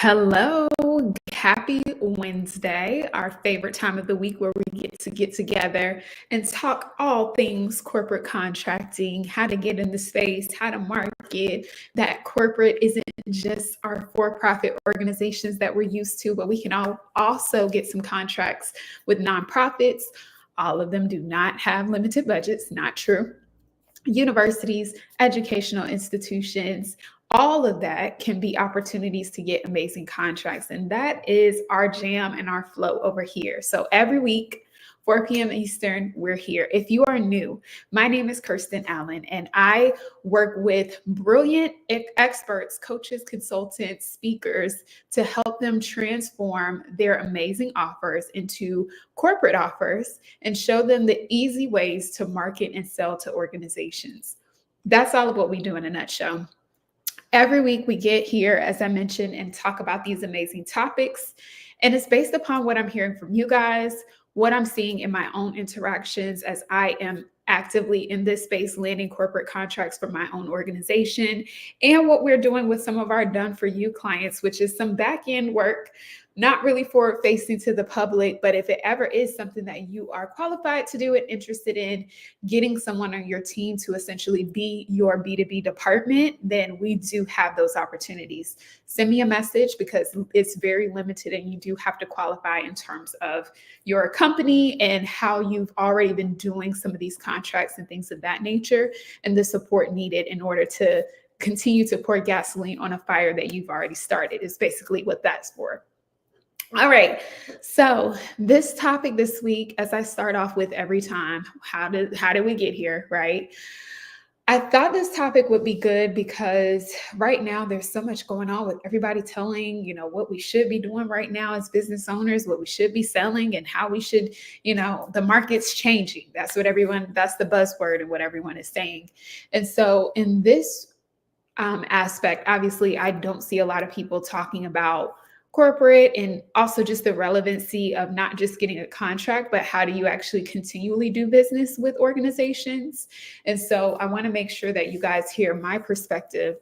Hello, happy Wednesday, our favorite time of the week where we get together and talk all things corporate contracting, how to get in the space, how to market. That corporate isn't just our for-profit organizations that we're used to, but we can also get some contracts with nonprofits. All of them do not have limited budgets, not true. Universities, educational institutions, all of that can be opportunities to get amazing contracts. And that is our jam and our flow over here. So every week, 4 p.m. Eastern, we're here. If you are new, my name is Kirsten Allen, and I work with brilliant experts, coaches, consultants, speakers to help them transform their amazing offers into corporate offers and show them the easy ways to market and sell to organizations. That's all of what we do in a nutshell. Every week we get here, as I mentioned, and talk about these amazing topics. And it's based upon what I'm hearing from you guys, what I'm seeing in my own interactions as I am actively in this space landing corporate contracts for my own organization, and what we're doing with some of our done for you clients, which is some back end work, not really forward facing to the public, but if it ever is something that you are qualified to do and interested in getting someone on your team to essentially be your B2B department, then we do have those opportunities. Send me a message because it's very limited and you do have to qualify in terms of your company and how you've already been doing some of these contracts and things of that nature, and the support needed in order to continue to pour gasoline on a fire that you've already started is basically what that's for. All right. So this topic this week, as I start off with every time, how did we get here, right? I thought this topic would be good because right now there's so much going on with everybody telling, what we should be doing right now as business owners, what we should be selling and how we should, the market's changing. That's the buzzword and what everyone is saying. And so in this aspect, obviously, I don't see a lot of people talking about corporate and also just the relevancy of not just getting a contract, but how do you actually continually do business with organizations? And so I want to make sure that you guys hear my perspective,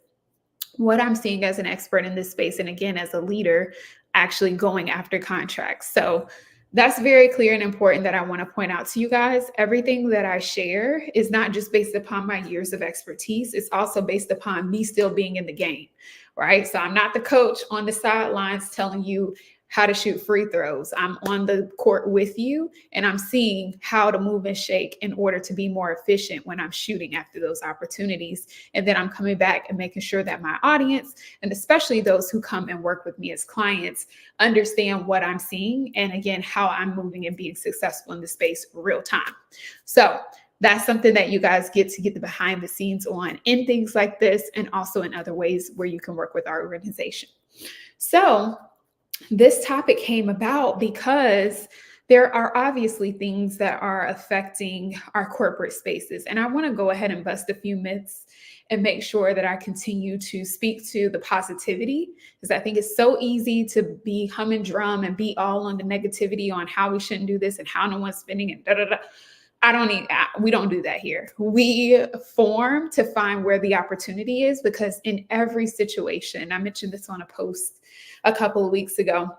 what I'm seeing as an expert in this space, and again, as a leader, actually going after contracts. So that's very clear and important that I want to point out to you guys. Everything that I share is not just based upon my years of expertise. It's also based upon me still being in the game, right? So I'm not the coach on the sidelines telling you how to shoot free throws. I'm on the court with you and I'm seeing how to move and shake in order to be more efficient when I'm shooting after those opportunities. And then I'm coming back and making sure that my audience, and especially those who come and work with me as clients, understand what I'm seeing and again, how I'm moving and being successful in the space real time. So that's something that you guys get to get the behind the scenes on in things like this and also in other ways where you can work with our organization. So this topic came about because there are obviously things that are affecting our corporate spaces. And I want to go ahead and bust a few myths and make sure that I continue to speak to the positivity, because I think it's so easy to be hum and drum and be all on the negativity on how we shouldn't do this and how no one's spending and da da da. We don't do that here. We form to find where the opportunity is, because in every situation, I mentioned this on a post a couple of weeks ago,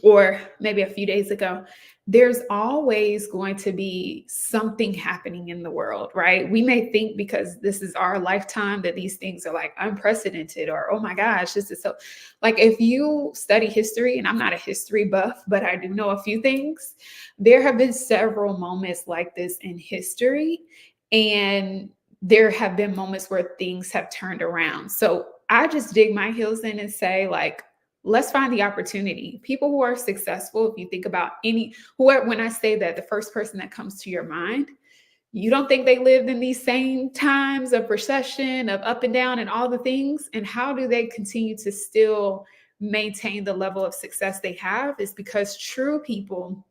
or maybe a few days ago, there's always going to be something happening in the world, right? We may think because this is our lifetime that these things are like unprecedented or, oh my gosh, this is so, like if you study history, and I'm not a history buff, but I do know a few things, there have been several moments like this in history, and there have been moments where things have turned around. So I just dig my heels in and say, like, let's find the opportunity. People who are successful, if you think about when I say that, the first person that comes to your mind, you don't think they lived in these same times of recession, of up and down and all the things. And how do they continue to still maintain the level of success they have? Is because true people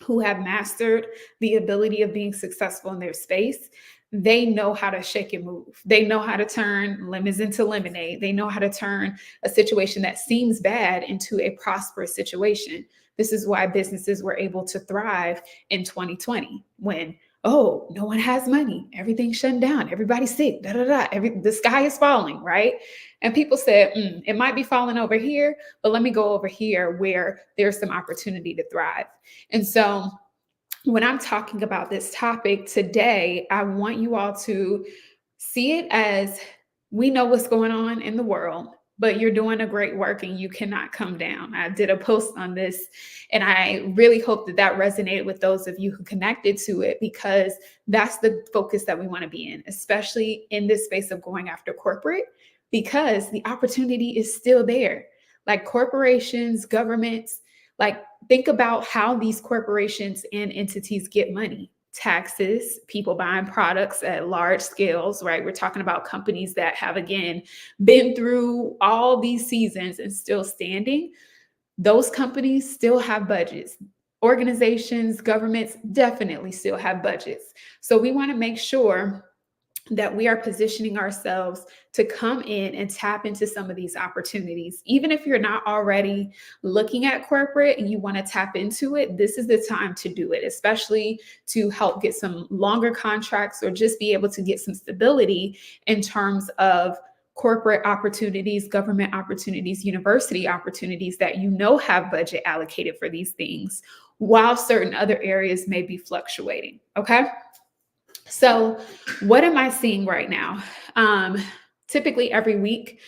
who have mastered the ability of being successful in their space, they know how to shake and move. They know how to turn lemons into lemonade. They know how to turn a situation that seems bad into a prosperous situation. This is why businesses were able to thrive in 2020 when oh, no one has money. Everything's shutting down. Everybody's sick. Da da da. The sky is falling, right? And people said, it might be falling over here, but let me go over here where there's some opportunity to thrive. And so when I'm talking about this topic today, I want you all to see it as we know what's going on in the world, but you're doing a great work and you cannot come down. I did a post on this, and I really hope that that resonated with those of you who connected to it, because that's the focus that we want to be in, especially in this space of going after corporate, because the opportunity is still there. Like corporations, governments, like think about how these corporations and entities get money. Taxes, people buying products at large scales, right? We're talking about companies that have, again, been through all these seasons and still standing. Those companies still have budgets. Organizations, governments definitely still have budgets. So we want to make sure that we are positioning ourselves to come in and tap into some of these opportunities. Even if you're not already looking at corporate and you want to tap into it, this is the time to do it, especially to help get some longer contracts or just be able to get some stability in terms of corporate opportunities, government opportunities, university opportunities that you know have budget allocated for these things, while certain other areas may be fluctuating. Okay. So what am I seeing right now? Typically every week,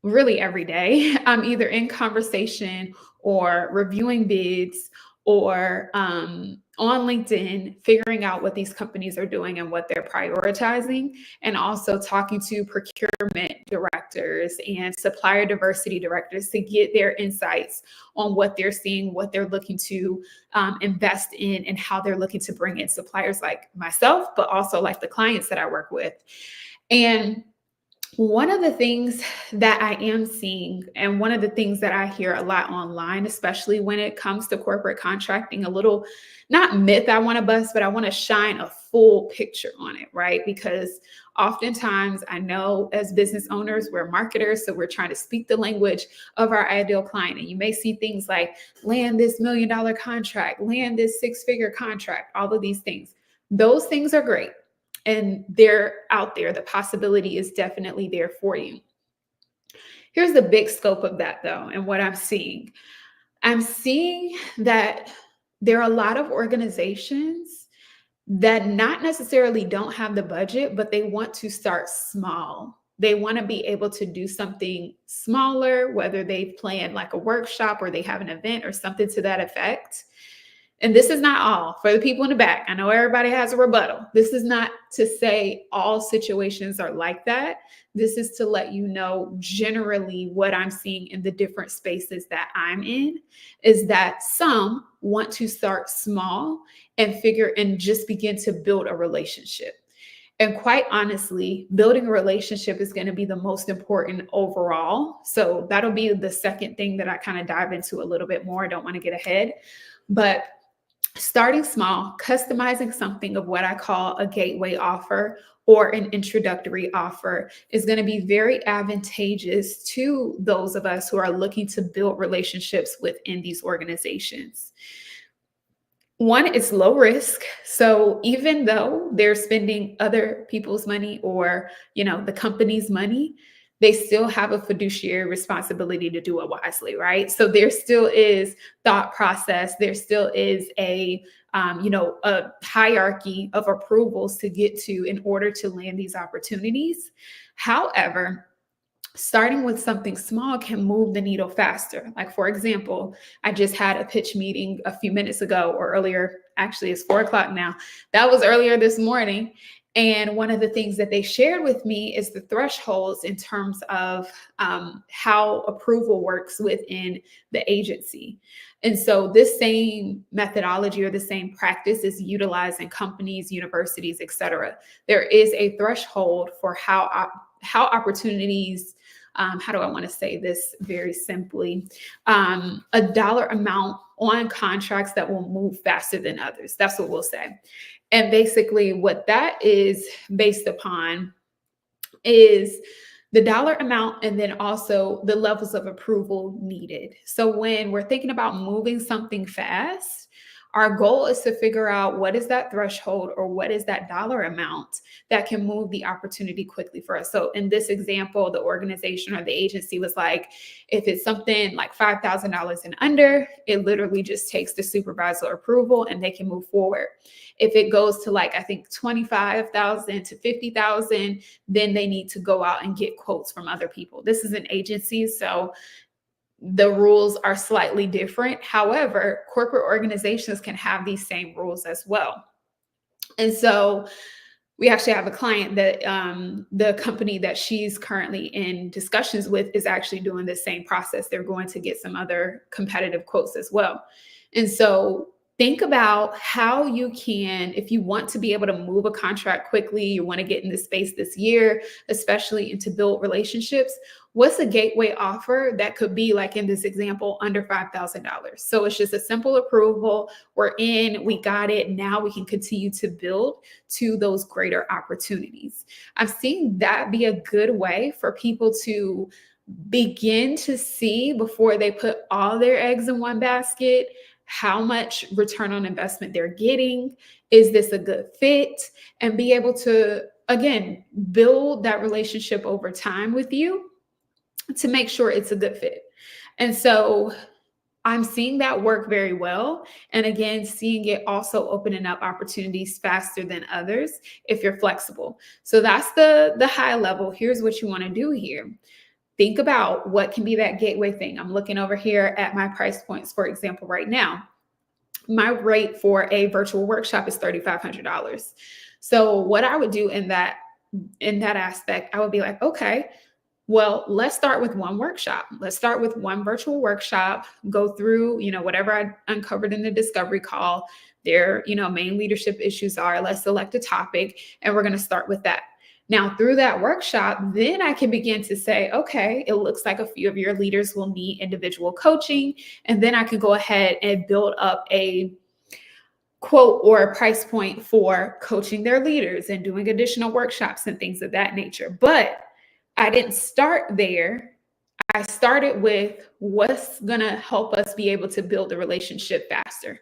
really every day, I'm either in conversation or reviewing bids or on LinkedIn, figuring out what these companies are doing and what they're prioritizing, and also talking to procurement directors and supplier diversity directors to get their insights on what they're seeing, what they're looking to invest in, and how they're looking to bring in suppliers like myself, but also like the clients that I work with. And one of the things that I am seeing, and one of the things that I hear a lot online, especially when it comes to corporate contracting, a little, not myth I want to bust, but I want to shine a full picture on it, right? Because oftentimes I know as business owners, we're marketers, so we're trying to speak the language of our ideal client. And you may see things like land this $1 million contract, land this 6-figure contract, all of these things. Those things are great. And they're out there. The possibility is definitely there for you. Here's the big scope of that, though, and what I'm seeing. I'm seeing that there are a lot of organizations that not necessarily don't have the budget, but they want to start small. They want to be able to do something smaller, whether they've planned like a workshop or they have an event or something to that effect. And this is not all for the people in the back. I know everybody has a rebuttal. This is not to say all situations are like that. This is to let you know generally what I'm seeing in the different spaces that I'm in is that some want to start small and figure and just begin to build a relationship. And quite honestly, building a relationship is going to be the most important overall. So that'll be the second thing that I kind of dive into a little bit more. I don't want to get ahead, but starting small, customizing something of what I call a gateway offer or an introductory offer is going to be very advantageous to those of us who are looking to build relationships within these organizations. One, it's low risk. So even though they're spending other people's money or, the company's money, they still have a fiduciary responsibility to do it wisely, right? So there still is thought process. There still is a hierarchy of approvals to get to in order to land these opportunities. However, starting with something small can move the needle faster. Like, for example, I just had a pitch meeting a few minutes ago or earlier. Actually, it's 4:00 now. That was earlier this morning. And one of the things that they shared with me is the thresholds in terms of how approval works within the agency. And so this same methodology or the same practice is utilized in companies, universities, et cetera. There is a threshold for how opportunities, how do I want to say this very simply, a dollar amount on contracts that will move faster than others. That's what we'll say. And basically what that is based upon is the dollar amount and then also the levels of approval needed. So when we're thinking about moving something fast, Our goal is to figure out what is that threshold or what is that dollar amount that can move the opportunity quickly for us. So in this example, the organization or the agency was like, if it's something like $5,000 and under, it literally just takes the supervisor approval and they can move forward. If it goes to like, I think 25,000 to 50,000, then they need to go out and get quotes from other people. This is an agency, so the rules are slightly different. However, corporate organizations can have these same rules as well. And so we actually have a client that the company that she's currently in discussions with is actually doing the same process. They're going to get some other competitive quotes as well. And so think about how you can, if you want to be able to move a contract quickly, you want to get in this space this year, especially, and to build relationships, what's a gateway offer that could be, like in this example, under $5,000? So it's just a simple approval. We're in, we got it. Now we can continue to build to those greater opportunities. I've seen that be a good way for people to begin to see, before they put all their eggs in one basket, how much return on investment they're getting. Is this a good fit? And be able to, again, build that relationship over time with you to make sure it's a good fit. And so I'm seeing that work very well. And again, seeing it also opening up opportunities faster than others if you're flexible. So that's the high level. Here's what you want to do here. Think about what can be that gateway thing. I'm looking over here at my price points, for example, right now. My rate for a virtual workshop is $3,500. So what I would do in that aspect, I would be like, okay, well, let's start with one workshop. Let's start with one virtual workshop, go through, whatever I uncovered in the discovery call, their, main leadership issues are. Let's select a topic, and we're going to start with that. Now, through that workshop, then I can begin to say, okay, it looks like a few of your leaders will need individual coaching. And then I can go ahead and build up a quote or a price point for coaching their leaders and doing additional workshops and things of that nature. But I didn't start there. I started with what's going to help us be able to build the relationship faster.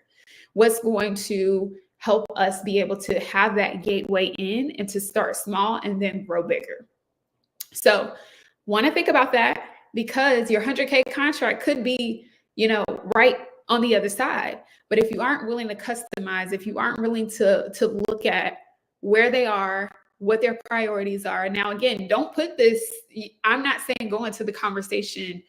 What's going to help us be able to have that gateway in and to start small and then grow bigger. So want to think about that, because your 100K contract could be, right on the other side. But if you aren't willing to customize, if you aren't willing to look at where they are, what their priorities are. Now, again, don't put this, I'm not saying go into the conversation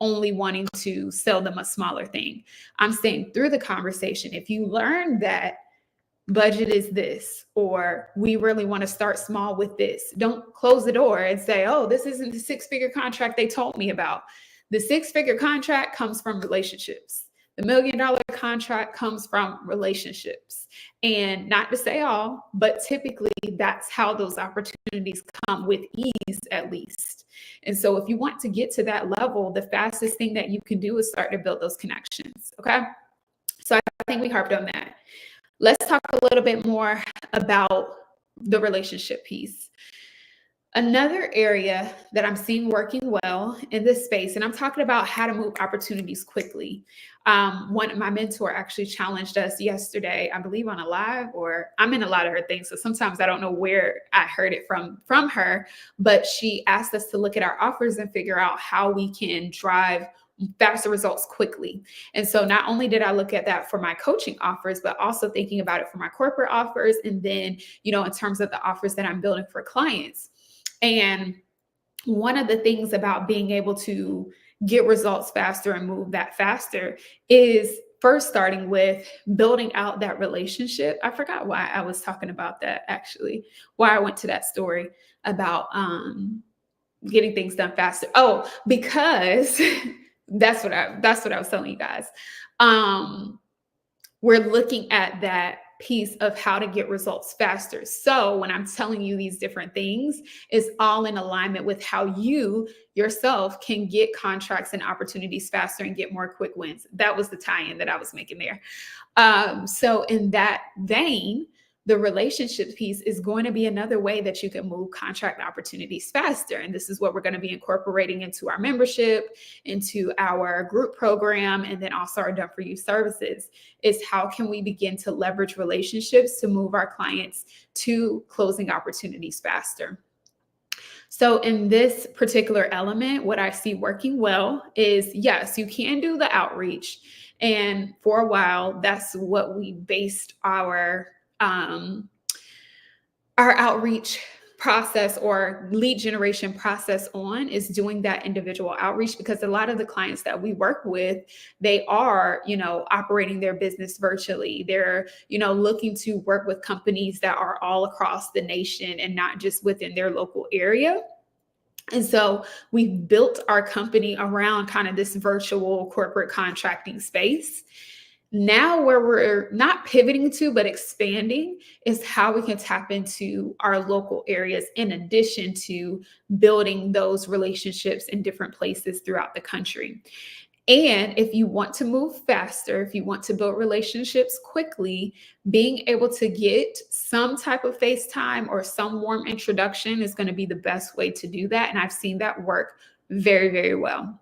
only wanting to sell them a smaller thing. I'm saying through the conversation, if you learn that budget is this, or we really want to start small with this, don't close the door and say, oh, this isn't the six-figure contract they told me about. The six-figure contract comes from relationships. The $1 million contract comes from relationships. And not to say all, but typically that's how those opportunities come, with ease at least. And so if you want to get to that level, the fastest thing that you can do is start to build those connections. Okay. So I think we harped on that. Let's talk a little bit more about the relationship piece. Another area that I'm seeing working well in this space, and I'm talking about how to move opportunities quickly. My mentor actually challenged us yesterday, I believe on a live, or I'm in a lot of her things, so sometimes I don't know where I heard it from her, but she asked us to look at our offers and figure out how we can drive faster results quickly. And so not only did I look at that for my coaching offers, but also thinking about it for my corporate offers. And then, in terms of the offers that I'm building for clients. And one of the things about being able to get results faster and move that faster is first starting with building out that relationship. I forgot why I was talking about that, actually, why I went to that story about getting things done faster. Oh, because that's what I was telling you guys. We're looking at that piece of how to get results faster. So when I'm telling you these different things, it's all in alignment with how you yourself can get contracts and opportunities faster and get more quick wins. That was the tie-in that I was making there. So in that vein, the relationship piece is going to be another way that you can move contract opportunities faster. And this is what we're going to be incorporating into our membership, into our group program, and then also our Done For You services, is how can we begin to leverage relationships to move our clients to closing opportunities faster. So in this particular element, what I see working well is, yes, you can do the outreach. And for a while, that's what we based our outreach process or lead generation process on, is doing that individual outreach, because a lot of the clients that we work with, they are, operating their business virtually. They're, looking to work with companies that are all across the nation and not just within their local area. And so we've built our company around kind of this virtual corporate contracting space. Now, where we're not pivoting to, but expanding, is how we can tap into our local areas in addition to building those relationships in different places throughout the country. And if you want to move faster, if you want to build relationships quickly, being able to get some type of FaceTime or some warm introduction is going to be the best way to do that. And I've seen that work very, very well.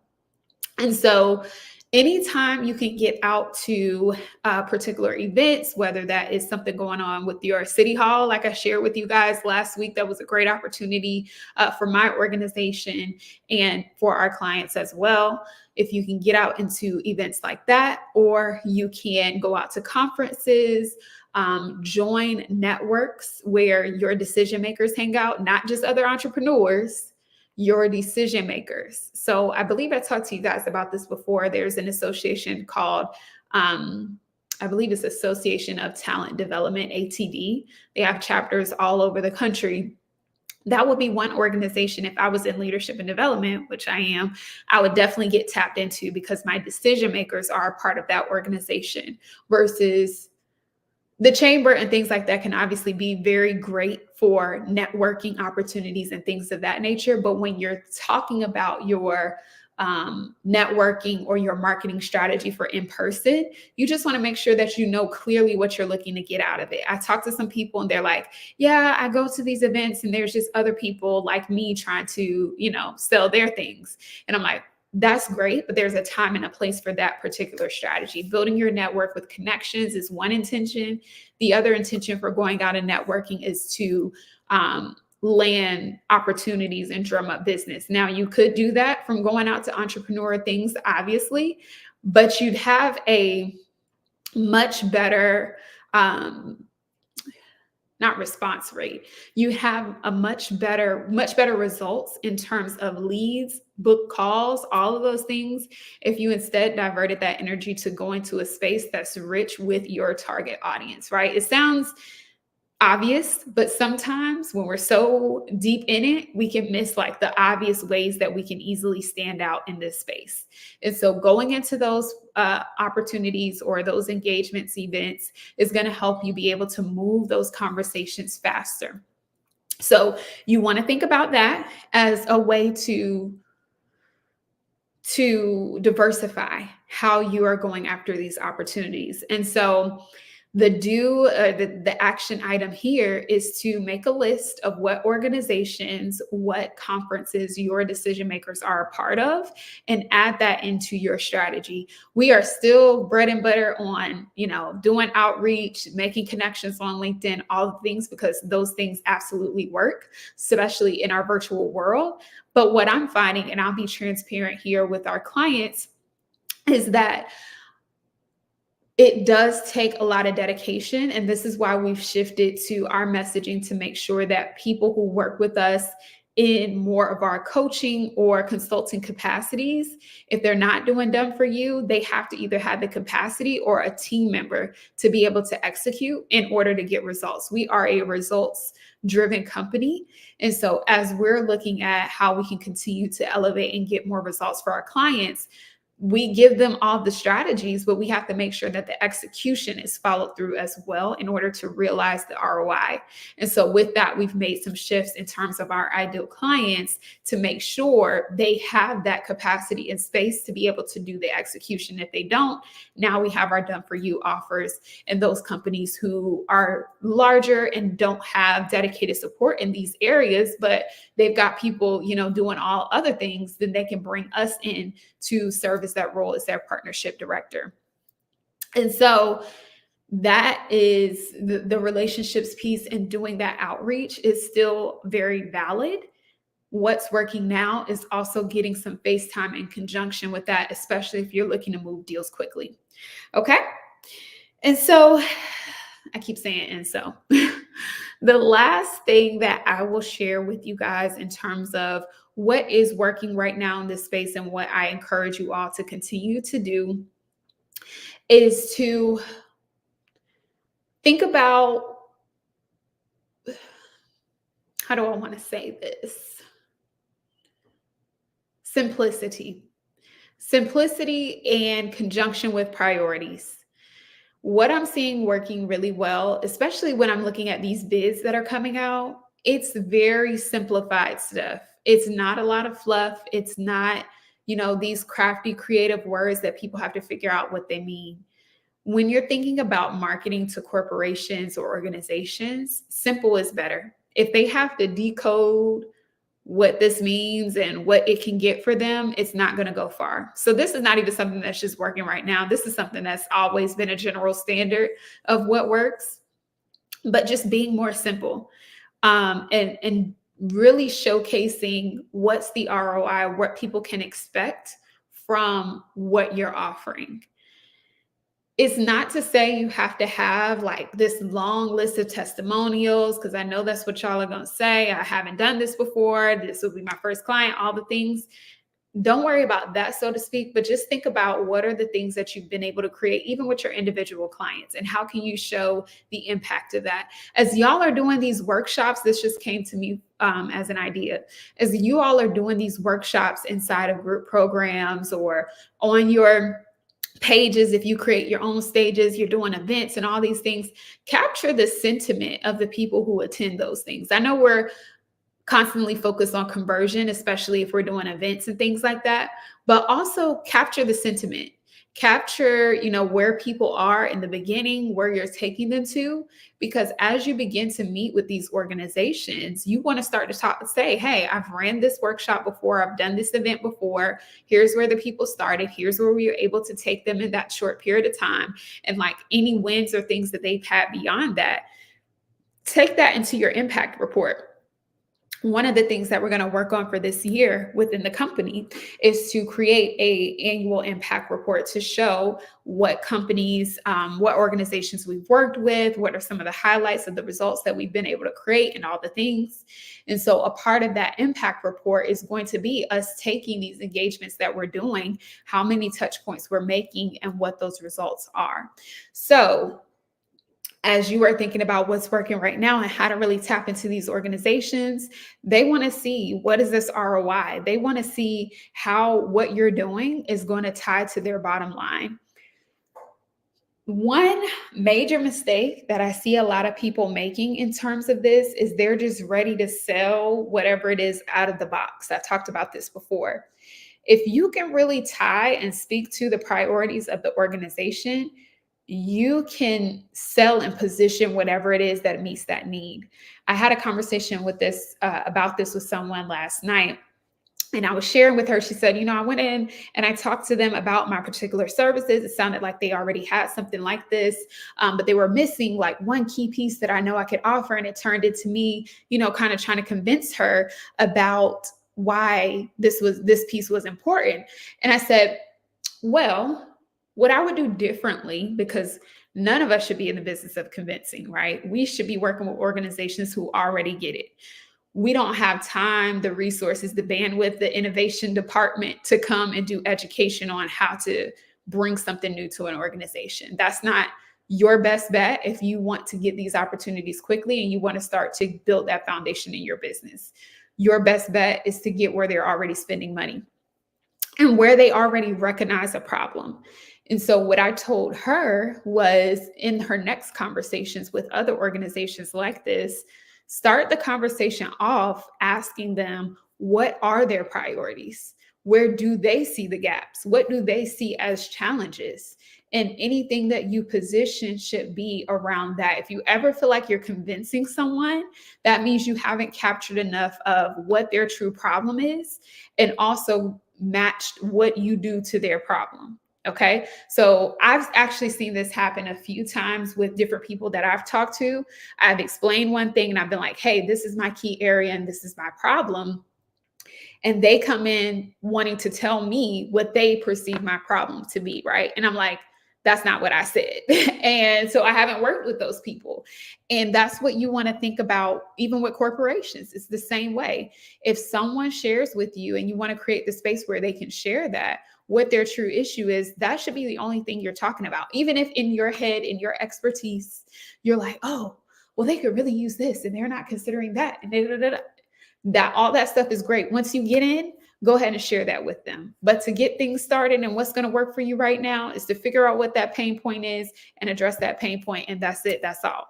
And so anytime you can get out to particular events, whether that is something going on with your city hall, like I shared with you guys last week, that was a great opportunity for my organization and for our clients as well. If you can get out into events like that, or you can go out to conferences, join networks where your decision makers hang out, not just other entrepreneurs, your decision makers. So I believe I talked to you guys about this before. There's an association called, I believe it's Association of Talent Development, ATD. They have chapters all over the country. That would be one organization, if I was in leadership and development, which I am, I would definitely get tapped into, because my decision makers are a part of that organization. Versus the chamber and things like that can obviously be very great for networking opportunities and things of that nature. But when you're talking about your networking or your marketing strategy for in-person, you just want to make sure that you know clearly what you're looking to get out of it. I talk to some people and they're like, yeah, I go to these events and there's just other people like me trying to, sell their things. And I'm like, that's great, but there's a time and a place for that particular strategy. Building your network with connections is one intention. The other intention for going out and networking is to land opportunities and drum up business. Now, you could do that from going out to entrepreneur things, obviously, but you'd have a much better not response rate. You have a much better results in terms of leads, book calls, all of those things, if you instead diverted that energy to go into a space that's rich with your target audience, right? It sounds obvious, but sometimes when we're so deep in it, we can miss like the obvious ways that we can easily stand out in this space. And so going into those opportunities or those engagements, events, is going to help you be able to move those conversations faster. So you want to think about that as a way to diversify how you are going after these opportunities. And so the action item here is to make a list of what organizations, what conferences your decision makers are a part of, and add that into your strategy. We are still bread and butter on, doing outreach, making connections on LinkedIn, all the things, because those things absolutely work, especially in our virtual world. But what I'm finding, and I'll be transparent here with our clients, is that it does take a lot of dedication. And this is why we've shifted to our messaging to make sure that people who work with us in more of our coaching or consulting capacities, if they're not doing Done For You, they have to either have the capacity or a team member to be able to execute in order to get results. We are a results-driven company. And so as we're looking at how we can continue to elevate and get more results for our clients, we give them all the strategies, but we have to make sure that the execution is followed through as well in order to realize the ROI. And so with that, we've made some shifts in terms of our ideal clients to make sure they have that capacity and space to be able to do the execution. If they don't, now we have our done for you offers, and those companies who are larger and don't have dedicated support in these areas, but they've got people, doing all other things, then they can bring us in to serve as that role as their partnership director. And so that is the relationships piece, and doing that outreach is still very valid. What's working now is also getting some face time in conjunction with that, especially if you're looking to move deals quickly. Okay. And so I keep saying, and so the last thing that I will share with you guys in terms of what is working right now in this space and what I encourage you all to continue to do is to think about, how do I want to say this? Simplicity and conjunction with priorities. What I'm seeing working really well, especially when I'm looking at these bids that are coming out, it's very simplified stuff. It's not a lot of fluff. It's not, these crafty, creative words that people have to figure out what they mean. When you're thinking about marketing to corporations or organizations, simple is better. If they have to decode what this means and what it can get for them, it's not going to go far. So this is not even something that's just working right now. This is something that's always been a general standard of what works, but just being more simple, and really showcasing what's the ROI, what people can expect from what you're offering. It's not to say you have to have like this long list of testimonials, because I know that's what y'all are going to say. I haven't done this before. This will be my first client, all the things. Don't worry about that, so to speak, but just think about what are the things that you've been able to create, even with your individual clients, and how can you show the impact of that? As y'all are doing these workshops, this just came to me as an idea. As you all are doing these workshops inside of group programs or on your pages, if you create your own stages, you're doing events and all these things, capture the sentiment of the people who attend those things. I know we're constantly focused on conversion, especially if we're doing events and things like that, but also capture the sentiment. Capture, where people are in the beginning, where you're taking them to, because as you begin to meet with these organizations, you want to start to say, hey, I've ran this workshop before, I've done this event before, here's where the people started, here's where we were able to take them in that short period of time, and like any wins or things that they've had beyond that, take that into your impact report. One of the things that we're going to work on for this year within the company is to create an annual impact report to show what companies, what organizations we've worked with, what are some of the highlights of the results that we've been able to create and all the things. And so a part of that impact report is going to be us taking these engagements that we're doing, how many touch points we're making, and what those results are. So as you are thinking about what's working right now and how to really tap into these organizations, they want to see, what is this ROI? They want to see how what you're doing is going to tie to their bottom line. One major mistake that I see a lot of people making in terms of this is they're just ready to sell whatever it is out of the box. I talked about this before. If you can really tie and speak to the priorities of the organization, you can sell and position whatever it is that meets that need. I had a conversation with this about this with someone last night, and I was sharing with her. She said, I went in and I talked to them about my particular services. It sounded like they already had something like this, but they were missing like one key piece that I know I could offer. And it turned into me, kind of trying to convince her about why this piece was important. And I said, well, what I would do differently, because none of us should be in the business of convincing, right? We should be working with organizations who already get it. We don't have time, the resources, the bandwidth, the innovation department to come and do education on how to bring something new to an organization. That's not your best bet if you want to get these opportunities quickly and you want to start to build that foundation in your business. Your best bet is to get where they're already spending money. and where they already recognize a problem. And so what I told her was, in her next conversations with other organizations like this, start the conversation off asking them, what are their priorities? Where do they see the gaps? What do they see as challenges? And anything that you position should be around that. If you ever feel like you're convincing someone, that means you haven't captured enough of what their true problem is, and also matched what you do to their problem. Okay. So I've actually seen this happen a few times with different people that I've talked to. I've explained one thing and I've been like, hey, this is my key area and this is my problem. And they come in wanting to tell me what they perceive my problem to be. Right. And I'm like, that's not what I said. And so I haven't worked with those people. And that's what you want to think about, even with corporations. It's the same way. If someone shares with you and you want to create the space where they can share that, what their true issue is, that should be the only thing you're talking about. Even if in your head, in your expertise, you're like, oh, well, they could really use this and they're not considering that. And that all that stuff is great. Once you get in, go ahead and share that with them. But to get things started, and what's going to work for you right now is to figure out what that pain point is and address that pain point, and that's it. That's all.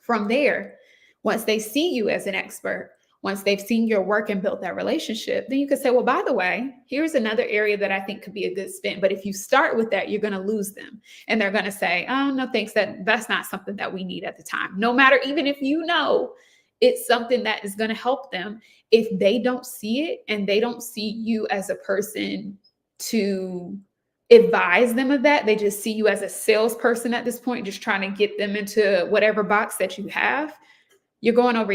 From there, once they see you as an expert, once they've seen your work and built that relationship, then you could say, well, by the way, here's another area that I think could be a good spin. But if you start with that, you're going to lose them. And they're going to say, oh, no, thanks. That's not something that we need at the time. No matter, even if you know it's something that is going to help them, if they don't see it and they don't see you as a person to advise them of that, they just see you as a salesperson at this point, just trying to get them into whatever box that you have, you're going over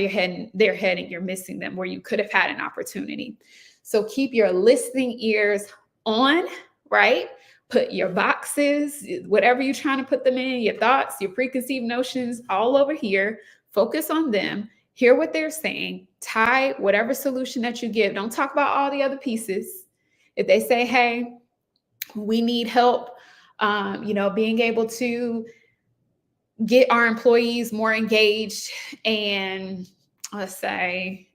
their head and you're missing them where you could have had an opportunity. So keep your listening ears on, right? Put your boxes, whatever you're trying to put them in, your thoughts, your preconceived notions, all over here. Focus on them. Hear what they're saying. Tie whatever solution that you give. Don't talk about all the other pieces. If they say, hey, we need help, being able to get our employees more engaged and, let's say,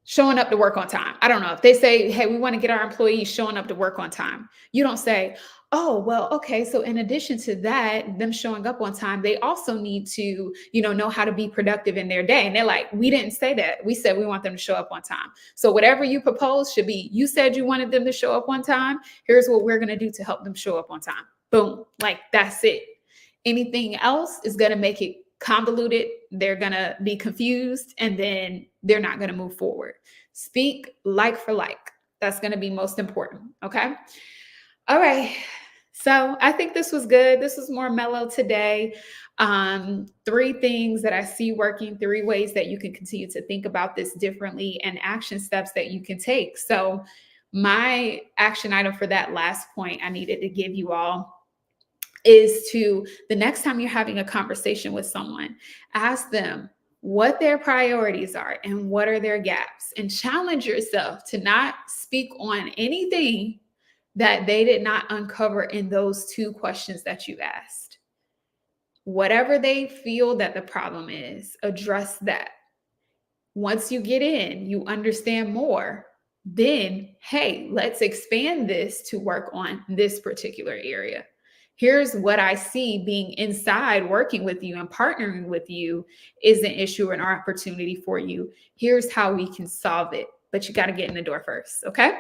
showing up to work on time. I don't know. If they say, hey, we want to get our employees showing up to work on time, you don't say, oh, well, okay, so in addition to that, them showing up on time, they also need to, know how to be productive in their day. And they're like, we didn't say that. We said we want them to show up on time. So whatever you propose should be, you said you wanted them to show up on time. Here's what we're going to do to help them show up on time. Boom. Like, that's it. Anything else is going to make it convoluted. They're going to be confused, and then they're not going to move forward. Speak like for like. That's going to be most important. Okay. All right. So I think this was good. This was more mellow today. 3 things that I see working, 3 ways that you can continue to think about this differently, and action steps that you can take. So my action item for that last point I needed to give you all is to, the next time you're having a conversation with someone, ask them what their priorities are and what are their gaps, and challenge yourself to not speak on anything that they did not uncover in those 2 questions that you asked. Whatever they feel that the problem is, address that. Once you get in, you understand more, then, hey, let's expand this to work on this particular area. Here's what I see being inside, working with you and partnering with you is an issue or an opportunity for you. Here's how we can solve it. But you got to get in the door first, okay?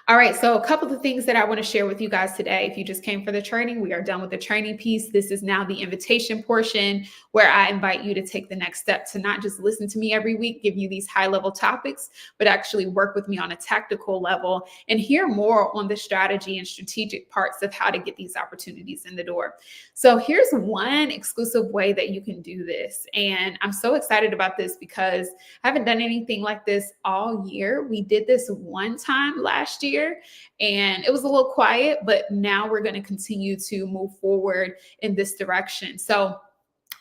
All right, so a couple of things that I want to share with you guys today. If you just came for the training, we are done with the training piece. This is now the invitation portion where I invite you to take the next step to not just listen to me every week, give you these high-level topics, but actually work with me on a tactical level and hear more on the strategy and strategic parts of how to get these opportunities in the door. So here's one exclusive way that you can do this. And I'm so excited about this because I haven't done anything like this all year. We did this one time last year and it was a little quiet, but now we're going to continue to move forward in this direction. So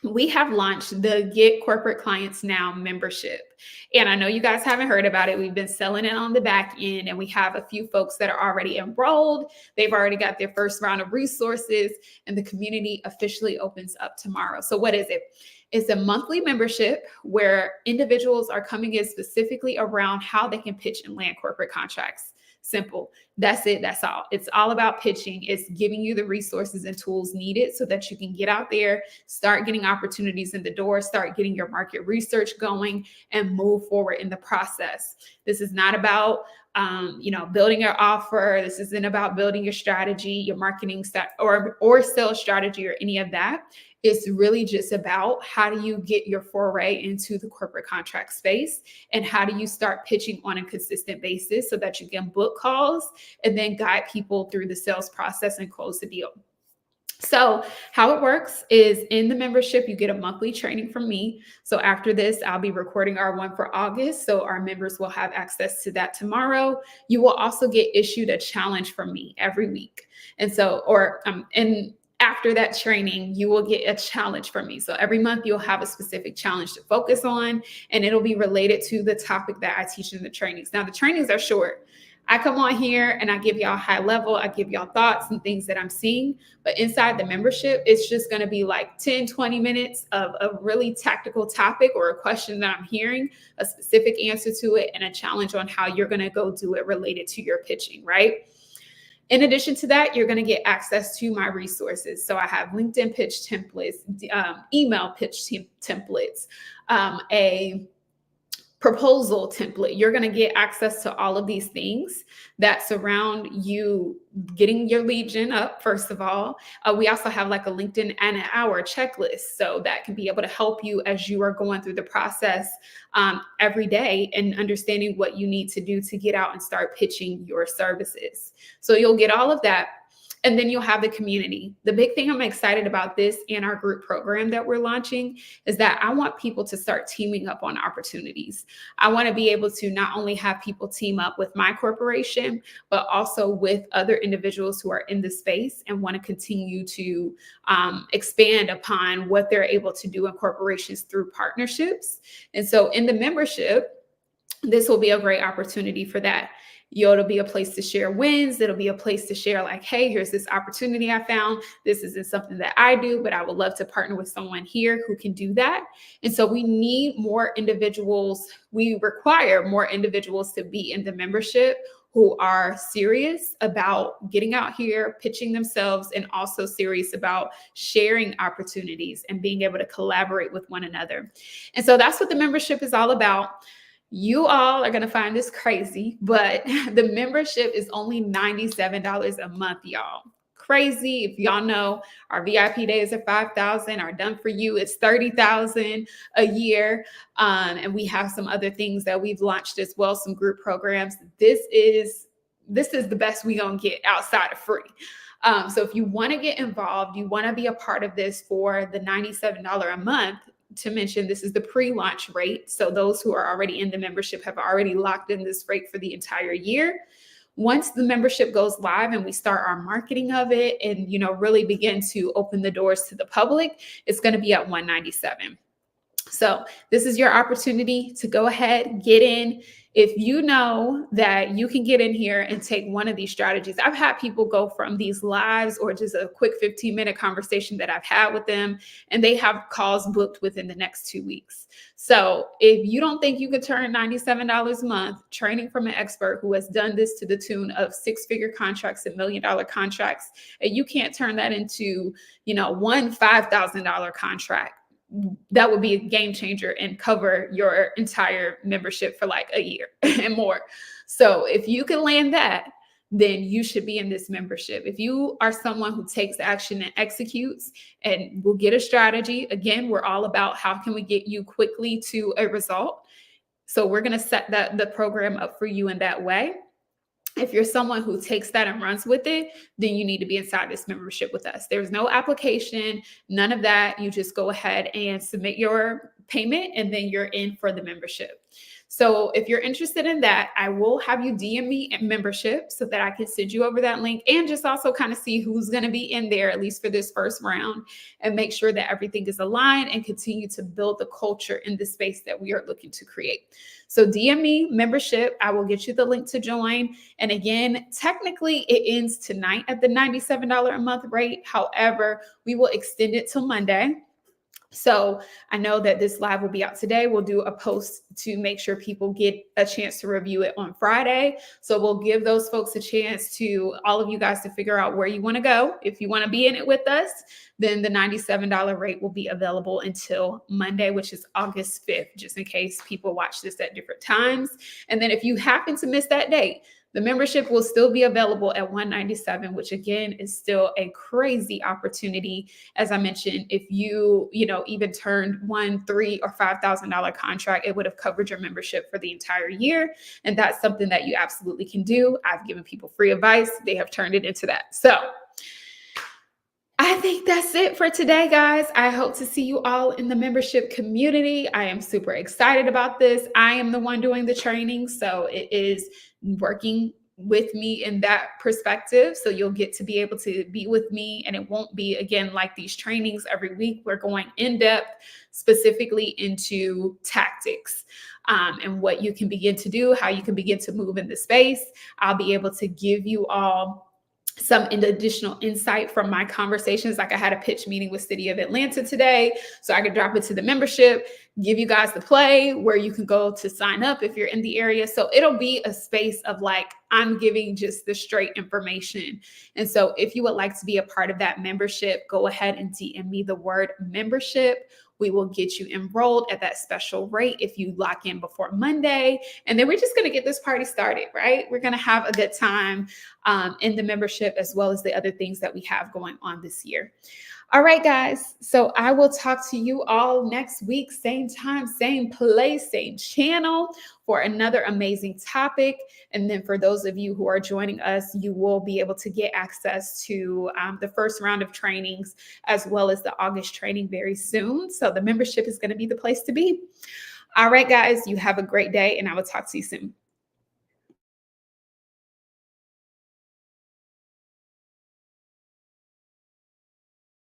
we have launched the Get Corporate Clients Now membership. And I know you guys haven't heard about it. We've been selling it on the back end, and we have a few folks that are already enrolled. They've already got their first round of resources, and the community officially opens up tomorrow. So what is it? It's a monthly membership where individuals are coming in specifically around how they can pitch and land corporate contracts. Simple. That's it. That's all. It's all about pitching. It's giving you the resources and tools needed so that you can get out there, start getting opportunities in the door, start getting your market research going, and move forward in the process. This is not about building your offer. This isn't about building your strategy, your marketing or sales strategy or any of that. It's really just about how do you get your foray into the corporate contract space, and how do you start pitching on a consistent basis so that you can book calls and then guide people through the sales process and close the deal. So how it works is, in the membership, you get a monthly training from me. So after this, I'll be recording our one for August. So our members will have access to that tomorrow. You will also get issued a challenge from me every week. And so, after that training, you will get a challenge from me. So every month you'll have a specific challenge to focus on, and it'll be related to the topic that I teach in the trainings. Now, the trainings are short. I come on here and I give y'all high level, I give y'all thoughts and things that I'm seeing, but inside the membership, it's just going to be like 10, 20 minutes of a really tactical topic or a question that I'm hearing, a specific answer to it, and a challenge on how you're going to go do it related to your pitching, right? In addition to that, you're going to get access to my resources. So I have LinkedIn pitch templates, email pitch templates, a proposal template. You're going to get access to all of these things that surround you getting your lead gen up, first of all. We also have like a LinkedIn and an hour checklist. So that can be able to help you as you are going through the process every day and understanding what you need to do to get out and start pitching your services. So you'll get all of that. And then you'll have the community. The big thing I'm excited about this and our group program that we're launching is that I want people to start teaming up on opportunities. I want to be able to not only have people team up with my corporation, but also with other individuals who are in the space and want to continue to expand upon what they're able to do in corporations through partnerships. And so in the membership, this will be a great opportunity for that. It'll be a place to share wins. It'll be a place to share like, hey, here's this opportunity I found. This isn't something that I do, but I would love to partner with someone here who can do that. And so we need more individuals. We require more individuals to be in the membership who are serious about getting out here, pitching themselves, and also serious about sharing opportunities and being able to collaborate with one another. And so that's what the membership is all about. You all are going to find this crazy, but the membership is only $97 a month, y'all. Crazy. If y'all know, our VIP days are $5,000. Our Done For You is $30,000 a year. And we have some other things that we've launched as well, some group programs. This is the best we're going to get outside of free. So if you want to get involved, you want to be a part of this for the $97 a month, to mention, this is the pre-launch rate. So those who are already in the membership have already locked in this rate for the entire year. Once the membership goes live and we start our marketing of it and, really begin to open the doors to the public, it's going to be at $197. So this is your opportunity to go ahead, get in. If you know that you can get in here and take one of these strategies, I've had people go from these lives or just a quick 15-minute conversation that I've had with them, and they have calls booked within the next 2 weeks. So if you don't think you could turn $97 a month training from an expert who has done this to the tune of 6-figure contracts and $1 million contracts, and you can't turn that into, one $5,000 contract, that would be a game changer and cover your entire membership for like a year and more. So if you can land that, then you should be in this membership. If you are someone who takes action and executes and will get a strategy, again, we're all about how can we get you quickly to a result. So we're going to set the program up for you in that way. If you're someone who takes that and runs with it, then you need to be inside this membership with us. There's no application, none of that. You just go ahead and submit your payment, and then you're in for the membership. So if you're interested in that, I will have you DM me a membership so that I can send you over that link and just also kind of see who's going to be in there, at least for this first round, and make sure that everything is aligned and continue to build the culture in the space that we are looking to create. So DM me membership. I will get you the link to join. And again, technically it ends tonight at the $97 a month rate. However, we will extend it till Monday. So I know that this live will be out today. We'll do a post to make sure people get a chance to review it on Friday. So we'll give those folks a chance to, all of you guys, to figure out where you want to go. If you want to be in it with us, then the $97 rate will be available until Monday, which is August 5th, just in case people watch this at different times. And then if you happen to miss that date, the membership will still be available at $197, which again is still a crazy opportunity. As I mentioned, if you even turned $1,000, $3,000, or $5,000 contract, it would have covered your membership for the entire year. And that's something that you absolutely can do. I've given people free advice. They have turned it into that. So I think that's it for today, guys. I hope to see you all in the membership community. I am super excited about this. I am the one doing the training, so it is working with me in that perspective. So you'll get to be able to be with me, and it won't be, again, like these trainings every week. We're going in depth specifically into tactics and what you can begin to do, how you can begin to move in the space. I'll be able to give you all some additional insight from my conversations. Like I had a pitch meeting with City of Atlanta today, so I could drop it to the membership, give you guys the play where you can go to sign up if you're in the area. So it'll be a space of like, I'm giving just the straight information. And so if you would like to be a part of that membership, go ahead and DM me the word membership. We will get you enrolled at that special rate if you lock in before Monday. And then we're just going to get this party started, right? We're going to have a good time in the membership, as well as the other things that we have going on this year. All right, guys. So I will talk to you all next week, same time, same place, same channel, for another amazing topic. And then for those of you who are joining us, you will be able to get access to the first round of trainings, as well as the August training very soon. So the membership is going to be the place to be. All right, guys, you have a great day, and I will talk to you soon.